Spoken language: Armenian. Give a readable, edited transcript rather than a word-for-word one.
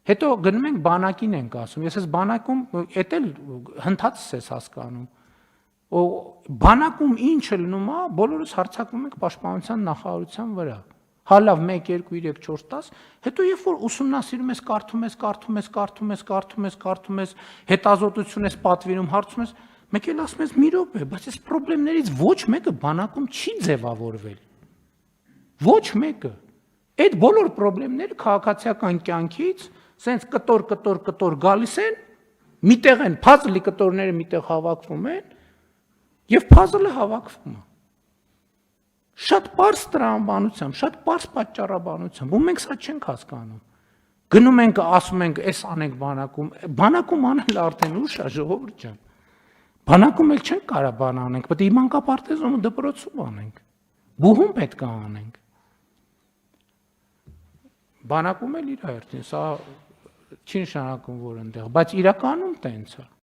Հետո գնում ենք բանակին ենք ասում, ես այս բանակում էդ էլ հնդածս ես հասկանում։ Բանակում ինչը լինում է, բոլորս հարձակվում ենք պաշտպանության նախարարության վրա։ Հա լավ 1 2 3 4 10, հետո երբ որ ուսումնասիրում ես, կարդում ես, հետազոտություն ես պատվիրում, հարցում ես, մեկ էլ ասում ես՝ մի րոպե, բայց այս խնդիրներից ոչ մեկը բանակում չի ձևավորվել։ Ոչ մեկը։ Այդ բոլոր խնդիրները քաղաքացիական կյանքից սենց կտոր գալիս են, միտեղ են փազլի կտորները միտեղ հավաքվում են, եւ փազլը հավաքվում է։ Շատ པարզ տրամաբանությամբ, շատ པարզ պատճառաբանությամբ, ու մենք սա չենք հասկանում։ Գնում ենք, ասում ենք, այս անենք բանակում անել արդեն ուշ է, ժողովուրդ ջան։ Բանակում էլ չենք կարող բան անենք, պետք է մանկապարտեզում ու դպրոցում անենք։ Բուհում պետք է անենք։ Բանակում էլ իր հերթին, սա չի նշանակում, որ այնտեղ, բայց իրականում տենց է։